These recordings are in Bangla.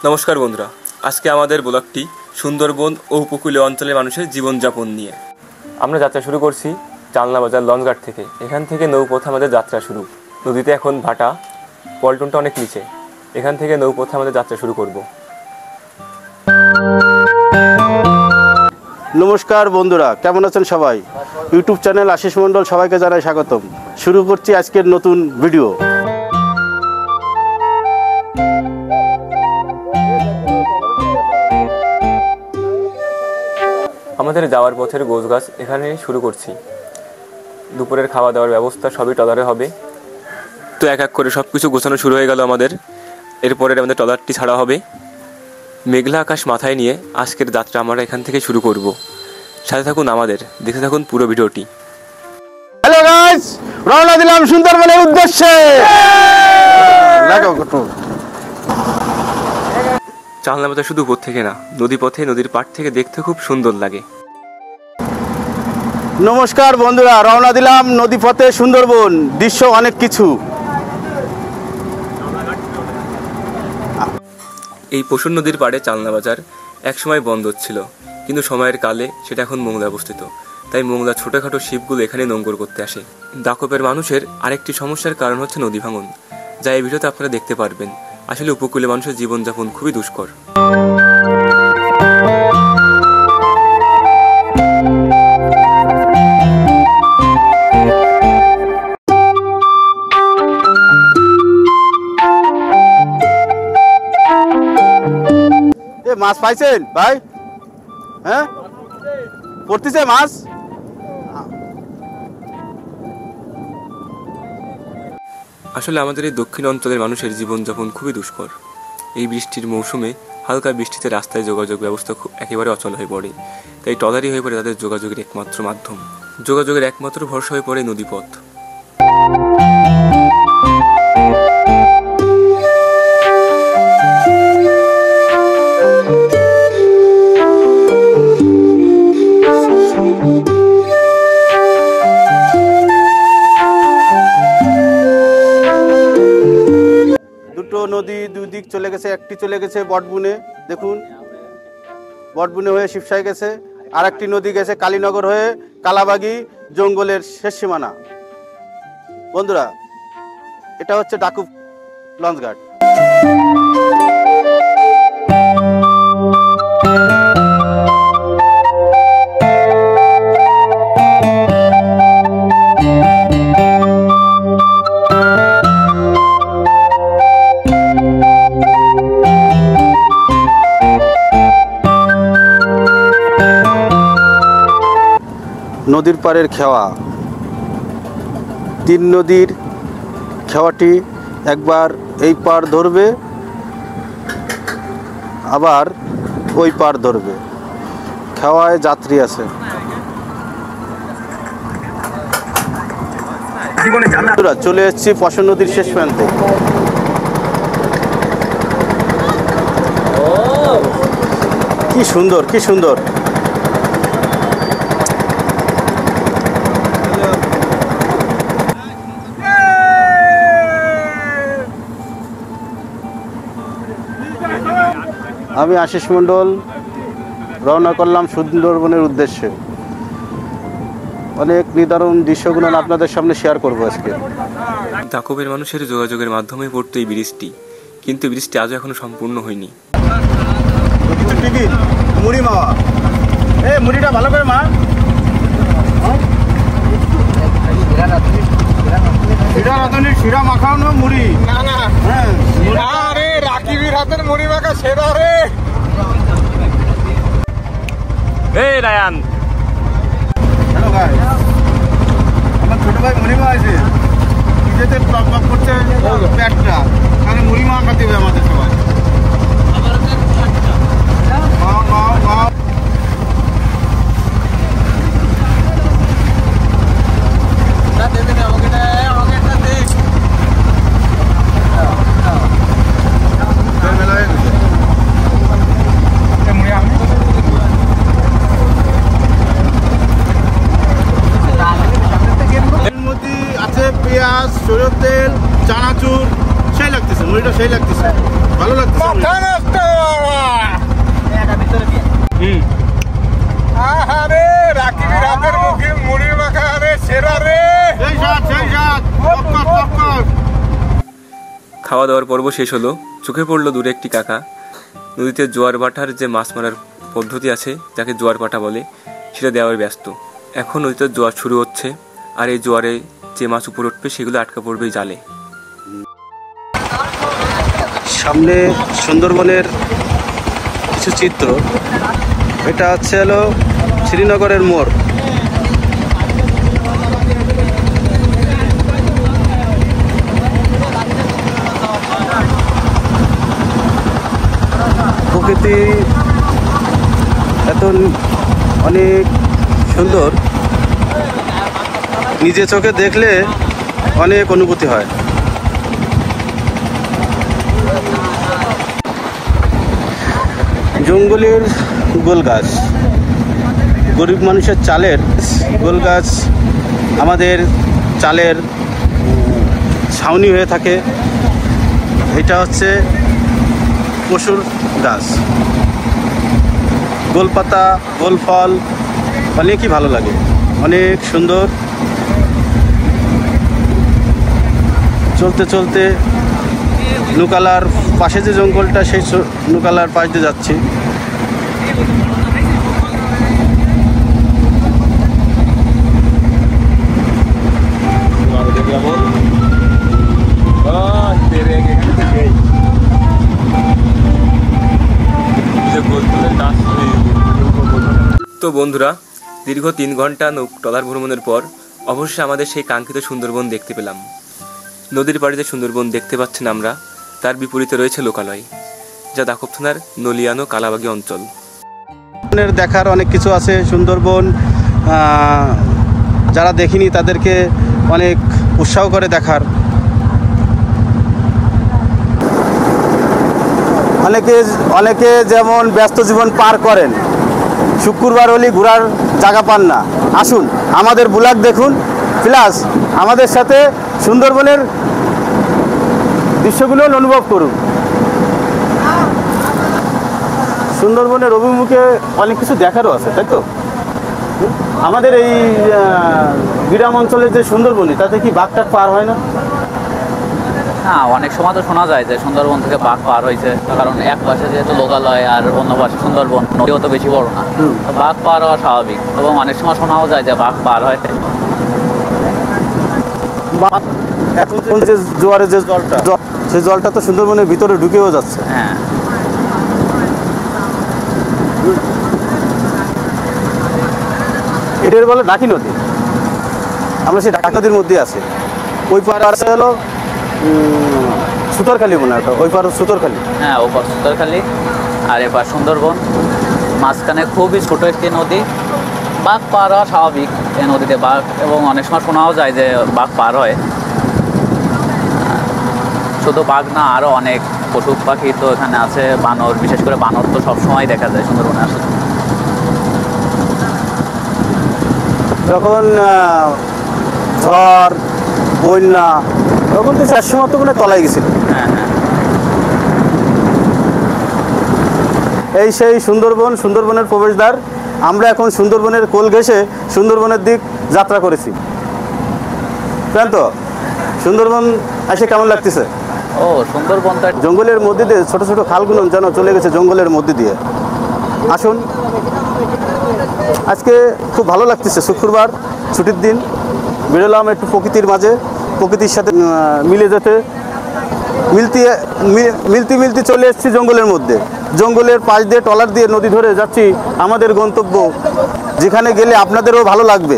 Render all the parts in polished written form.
নমস্কার বন্ধুরা, আজকে আমাদের ব্লগটি সুন্দরবন ও উপকূলীয় অঞ্চলের মানুষের জীবনযাপন নিয়ে। আমরা যাত্রা শুরু করছি চালনা বাজার লঞ্চঘাট থেকে। এখান থেকে নৌপথে আমাদের যাত্রা শুরু। নদীতে এখন ভাটা, পল্টনটা অনেক নিচে। এখান থেকে নৌপথে আমাদের যাত্রা শুরু করব। নমস্কার বন্ধুরা, কেমন আছেন সবাই? ইউটিউব চ্যানেল আশিস মণ্ডল সবাইকে জানাই স্বাগতম। শুরু করছি আজকের নতুন ভিডিও। আমাদের যাওয়ার পথের গোছগাছ এখানে শুরু করছি। দুপুরের খাওয়া দাওয়ার ব্যবস্থা সবই ট্রলারে হবে। তো এক এক করে সব কিছু গোছানো শুরু হয়ে গেল আমাদের। এরপরে আমাদের ট্রলারটি ছাড়া হবে। মেঘলা আকাশ মাথায় নিয়ে আজকের যাত্রা আমরা এখান থেকে শুরু করব। সাথে থাকুন, আমাদের দেখতে থাকুন পুরো ভিডিওটি। হ্যালো গাইস, রওনা দিলাম সুন্দরবনের উদ্দেশ্যে। চালনা বাজার শুধু উপর থেকে না, নদীপথে নদীর পাড় থেকে দেখতে খুব সুন্দর লাগে। নমস্কার বন্ধুরা, রওনা দিলাম নদীপথে সুন্দরবন। দৃশ্য অনেক কিছু। এই পশুর নদীর পাড়ে চালনা বাজার একসময় বন্দর ছিল, কিন্তু সময়ের কালে সেটা এখন মোংলায় অবস্থিত। তাই মোংলা ছোটখাটো শিপগুলো এখানে নোঙ্গর করতে আসে। দাকপের মানুষের আরেকটি সমস্যার কারণ হচ্ছে নদী ভাঙন, যা এই ভিডিওতে আপনারা দেখতে পারবেন। আসলে উপকূলে মানুষের জীবনযাপন খুবই দুষ্কর। মাছ পাইছেন ভাই? হ্যাঁ, পড়তেছে মাছ। আসলে আমাদের এই দক্ষিণ অঞ্চলের মানুষের জীবনযাপন খুবই দুষ্কর। এই বৃষ্টির মৌসুমে হালকা বৃষ্টিতে রাস্তায় যোগাযোগ ব্যবস্থা একেবারে অচল হয়ে পড়ে। তাই ট্রলারই হয়ে পড়ে তাদের যোগাযোগের একমাত্র মাধ্যম। যোগাযোগের একমাত্র ভরসা হয়ে পড়ে নদীপথ। নদী দুই দিক চলে গেছে। একটি চলে গেছে বটবুনে, দেখুন বটবুনে হয়ে শিবসায় গেছে। আর একটি নদী গেছে কালীনগর হয়ে কালাবাগি জঙ্গলের শেষ সীমানা। বন্ধুরা, এটা হচ্ছে ডাকুপ লঞ্চঘাট। নদীর পাড়ের খেওয়া, তিন নদীর খেওয়াটি একবার এই পাড় ধরবে, আবার ওই পাড় ধরবে। খেওয়ায় যাত্রী আছে। চলে এসেছি পশন নদীর শেষ প্রান্তে। কি সুন্দর, কি সুন্দর। আমি আশিস মণ্ডল রওনা করলাম সুন্দরবনের উদ্দেশ্যে। অনেক নিদারুণ দৃশ্যগুলো আপনাদের সামনে শেয়ার করবো আজকে। দাকপের মানুষের যোগাযোগের মাধ্যমে পড়তো এই ব্রিজটি, কিন্তু ব্রিজটি আজও এখনো সম্পূর্ণ হয়নি। মুড়ি মাওয়া, এই মুড়িটা ভালো করে মা। শিরা মাখাও না মুড়ি? না না, আরে রাকিবের হাতের মুড়ি মাখা সেরা রে। এই রায়ান, হ্যালো ভাই, আমার ছোট ভাই মুড়ি মাখাইছে। নিজেদের প্রবলেম করছে পেটটা, তাহলে মুড়ি মাখাতে হবে আমাদের সবাই। পেঁয়াজ, সরিষার তেল, চানাচুর, সেই লাগতেছে মুড়িটা, সেই লাগতেছে, ভালো লাগতেছে। খাওয়া দাওয়ার পর্ব শেষ হলো। চোখে পড়লো দূরে একটি কাকা নদীতে জোয়ার ভাটার যে মাছ মারার পদ্ধতি আছে, যাকে জোয়ার ভাটা বলে, সেটা দেওয়ার ব্যস্ত। এখন নদীতে জোয়ার শুরু হচ্ছে, আর এই জোয়ারে যে মাছ উপরে উঠবে সেগুলো আটকা পড়বে জালে। সামনে সুন্দরবনের কিছু চিত্র। এটা হচ্ছে হলো শ্রীনগরের মোড়। প্রকৃতি এত অনেক সুন্দর, নিজে চোখে দেখলে অনেক অনুভূতি হয়। জঙ্গলের গোল গাছ, গরিব মানুষের চালের গোল গাছ আমাদের চালের ছাউনি হয়ে থাকে। এটা হচ্ছে পশুর গাছ, গোল পাতা, গোল ফল অনেকই ভালো লাগে, অনেক সুন্দর। চলতে চলতে নুকালার পাশে যে জঙ্গলটা, সেই নুকালার পাশ দিয়ে যাচ্ছি। তো বন্ধুরা, দীর্ঘ 3 ঘন্টা ট্রলার ভ্রমণের পর অবশ্যই আমাদের সেই কাঙ্ক্ষিত সুন্দরবন দেখতে পেলাম। নদীর পাড়ে যে সুন্দরবন দেখতে পাচ্ছেন আমরা, তার বিপরীতে রয়েছে লোকালয়, যা দাখব থানার নলিয়ানো কালাবাগী অঞ্চল। দেখার অনেক কিছু আছে সুন্দরবন। যারা দেখিনি তাদেরকে অনেক উৎসাহ করে দেখার। অনেকে যেমন ব্যস্ত জীবন পার করেন, শুক্রবার হলে ঘোরার জায়গা পান না, আসুন আমাদের ব্লগ দেখুন, প্লাস আমাদের সাথে সুন্দরবনের দৃশ্যগুলো অনুভব করুন। সুন্দরবনের অভিমুখে অনেক কিছু দেখারও আছে, তাই তো? আমাদের এই গ্রাম অঞ্চলের যে সুন্দরবনই, তাতে কি বাঘ টাঘ পার হয় না? হ্যাঁ, অনেক সময় তো শোনা যায় যে সুন্দরবন থেকে বাঘ পার হয়েছে, কারণ এক পাশে যেহেতু লোকালয় আর অন্য পাশে সুন্দরবন, নদীও তো বেশি বড় না, বাঘ পার হওয়া স্বাভাবিক। এবং অনেক সময় শোনাও যায় যে বাঘ পার হয়। এখন যে জোয়ারের যে জলটা, সেই জলটা তো সুন্দরবনের ভিতরে ঢুকেও যাচ্ছে। হ্যাঁ, এটার বলে ডাকি নদী। আমরা সেই ডাকি নদীর মধ্যে আছি। ওই পার আছে হলো সুতরখালি, মনে হয় ওই পার সুতরখালি। হ্যাঁ, ওপার সুতরখালি আর এপার সুন্দরবন। মাঝখানে খুবই ছোট একটি নদী, বাঘ পার হওয়া স্বাভাবিক এই নদীতে বাঘ, এবং অনেক সময় শোনাও যায় যে বাঘ পার হয়। শুধু বাঘ না, আরও অনেক পশু পাখি তো এখানে আছে, বানর, বিশেষ করে বানর তো সবসময় দেখা যায় সুন্দরবনে আসলে। যখন ঝড়, বন্যা, তখন তো 4 সময় তো মানে তলায় গেছিল। হ্যাঁ হ্যাঁ, এই সেই সুন্দরবন, সুন্দরবনের প্রবেশদ্বার। আমরা এখন সুন্দরবনের কোল ঘেঁষে সুন্দরবনের দিক যাত্রা করেছি। জান তো সুন্দরবন এসে কেমন লাগতেছে? ও সুন্দরবনটা জঙ্গলের মধ্যে দিয়ে ছোট ছোট খালগুলো যেন চলে গেছে জঙ্গলের মধ্যে দিয়ে। আসুন, আজকে খুব ভালো লাগতেছে, শুক্রবার ছুটির দিন, বেরোলাম একটু প্রকৃতির মাঝে, প্রকৃতির সাথে মিলে যেতে। মিলতে চলে এসেছি জঙ্গলের মধ্যে। জঙ্গলের পাশ দিয়ে ট্রলার দিয়ে নদী ধরে যাচ্ছি আমাদের গন্তব্য, যেখানে গেলে আপনাদেরও ভালো লাগবে।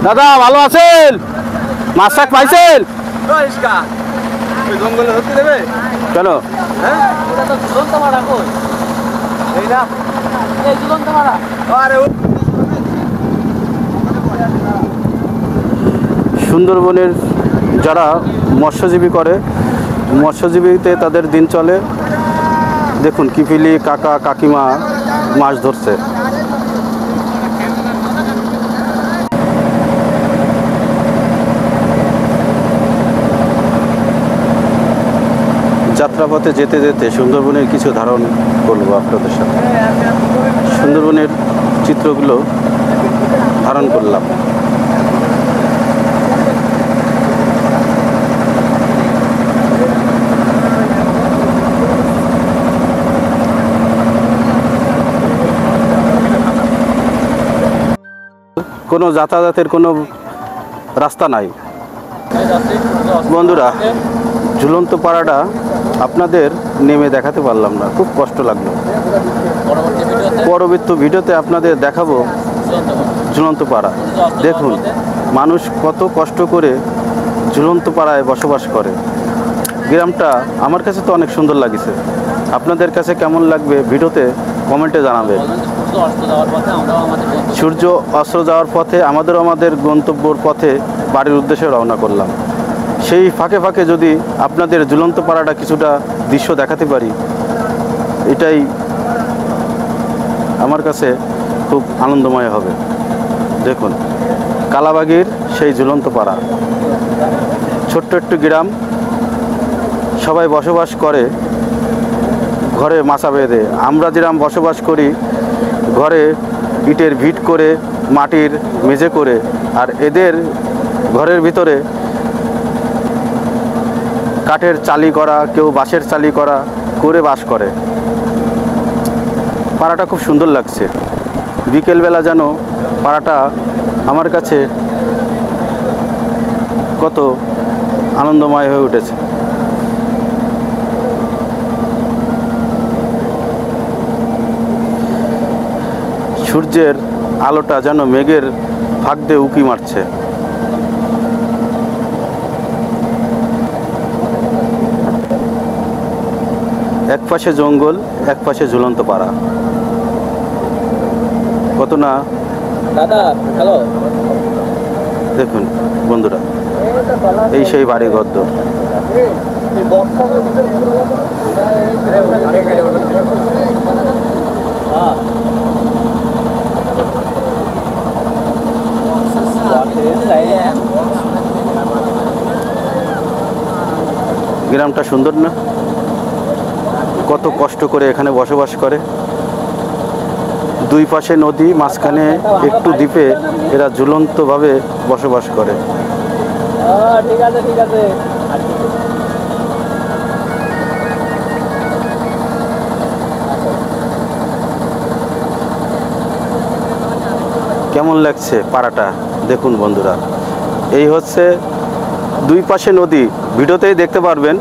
দাদা ভালো আছেন? মাছ শাক পাইছেন? জঙ্গলে ধরতে দেবে কেন? সুন্দরবনের যারা মৎস্যজীবী করে, মৎস্যজীবীতে তাদের দিন চলে। দেখুন কিফিলি কাকা কাকিমা মাছ ধরছে। যাত্রাপথে যেতে যেতে সুন্দরবনের কিছু ধারণ করবো আপনাদের সাথে। সুন্দরবনের চিত্রগুলো ধারণ করলাম। কোনো যাতায়াতের কোনো রাস্তা নাই। বন্ধুরা, ঝুলন্ত পাড়াটা আপনাদের নেমে দেখাতে পারলাম না, খুব কষ্ট লাগলো। পরবর্তী ভিডিওতে আপনাদের দেখাবো ঝুলন্ত পাড়া। দেখুন মানুষ কত কষ্ট করে ঝুলন্ত পাড়ায় বসবাস করে। গ্রামটা আমার কাছে তো অনেক সুন্দর লাগছে। আপনাদের কাছে কেমন লাগবে ভিডিওতে কমেন্টে জানাবেন। সূর্য অস্ত যাওয়ার পথে আমাদের গন্তব্যর পথে বাড়ির উদ্দেশ্যে রওনা করলাম। সেই ফাঁকে ফাঁকে যদি আপনাদের ঝুলন্ত পাড়াটা কিছুটা দৃশ্য দেখাতে পারি, এটাই আমার কাছে খুব আনন্দময় হবে। দেখুন কালাবাগীর সেই ঝুলন্ত পাড়া, ছোট্ট একটু গ্রাম, সবাই বসবাস করে ঘরে মাচা বেঁধে। আমরা যেরকম বসবাস করি ঘরে ইটের ভিট করে, মাটির মেঝে করে, আর এদের ঘরের ভিতরে কাঠের চালি করা, কেউ বাঁশের চালি করা করে বাস করে। পাড়াটা খুব সুন্দর লাগছে। বিকেলবেলা যেন পাড়াটা আমার কাছে কত আনন্দময় হয়ে উঠেছে। সূর্যের আলোটা যেন মেঘের ফাঁক দিয়ে উঁকি মারছে। এক পাশে জঙ্গল, এক পাশে ঝুলন্ত পাড়া। কত না দেখুন বন্ধুরা, এই সেই বাড়ি ঘরদোর। গ্রামটা সুন্দর না? কত কষ্ট করে এখানে বসবাস করে। দুই পাশে নদী, মাঝখানে একটু দ্বীপে এরা ঝুলন্তভাবে বসবাস করে। ঠিক আছে ঠিক আছে। কেমন লাগছে পাড়াটা দেখুন বন্ধুরা। এই হচ্ছে দুই পাশে নদী, ভিডিওতেই দেখতে পারবেন।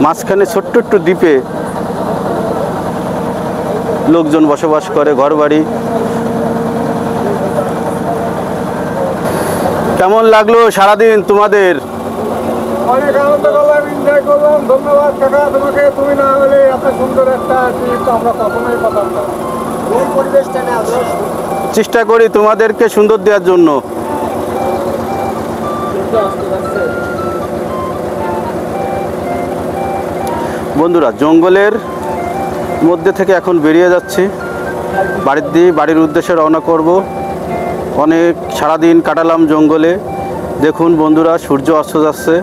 মাঝখানে ছোট্ট একটু দ্বীপে লোকজন বসবাস করে, ঘরবাড়ি। কেমন লাগলো সারাদিন তোমাদের? অনেক আনন্দ করলাম, এনজয় করলাম। ধন্যবাদ কাকা তোমাকে। তুমি না হলে এত সুন্দর একটা ট্রিপ আমরা কখনোই পেতাম না। এই পরিবেশটা না, চেষ্টা করি তোমাদেরকে সুন্দর দেওয়ার জন্য। বন্ধুরা, জঙ্গলের মধ্যে থেকে এখন বেরিয়ে যাচ্ছি, বাড়ির উদ্দেশ্যে রওনা করব। অনেক সারাদিন কাটালাম জঙ্গলে। দেখুন বন্ধুরা, সূর্য অস্ত যাচ্ছে,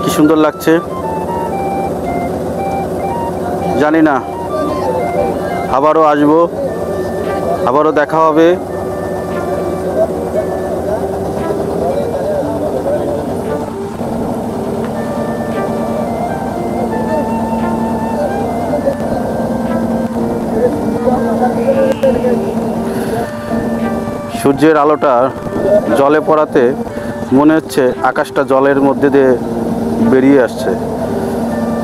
কি সুন্দর লাগছে। জানি না আবারও আসবো, আবারও দেখা হবে। সূর্যের আলোটা জলে পড়াতে মনে হচ্ছে আকাশটা জলের মধ্যে দিয়ে বেরিয়ে আসছে।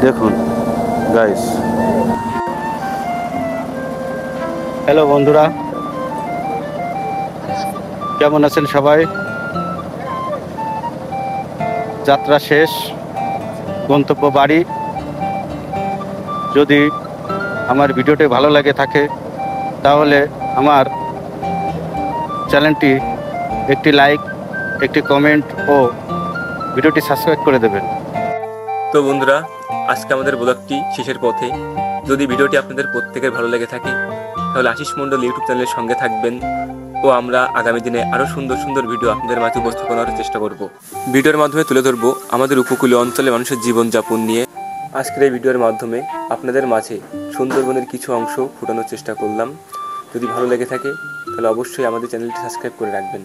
দেখুন গাইস। হ্যালো বন্ধুরা, কেমন আছেন সবাই? যাত্রা শেষ, গন্তব্য বাড়ি। যদি আমার ভিডিওটি ভালো লাগে থাকে তাহলে আমার চ্যানেলটি একটি লাইক, একটি কমেন্ট ও ভিডিওটি সাবস্ক্রাইব করে দেবেন। তো বন্ধুরা, আজকে আমাদের ব্লগটি শেষের পথে। যদি ভিডিওটি আপনাদের প্রত্যেকের ভালো লেগে থাকে তাহলে আশিস মণ্ডল ইউটিউব চ্যানেলের সঙ্গে থাকবেন ও আমরা আগামী দিনে আরও সুন্দর সুন্দর ভিডিও আপনাদের মাঝে উপস্থাপনার চেষ্টা করব। ভিডিওর মাধ্যমে তুলে ধরব আমাদের উপকূলীয় অঞ্চলে মানুষের জীবনযাপন নিয়ে। আজকের এই ভিডিওর মাধ্যমে আপনাদের মাঝে সুন্দরবনের কিছু অংশ ফুটানোর চেষ্টা করলাম। যদি ভালো লেগে থাকে তাহলে অবশ্যই আমাদের চ্যানেলটি সাবস্ক্রাইব করে রাখবেন।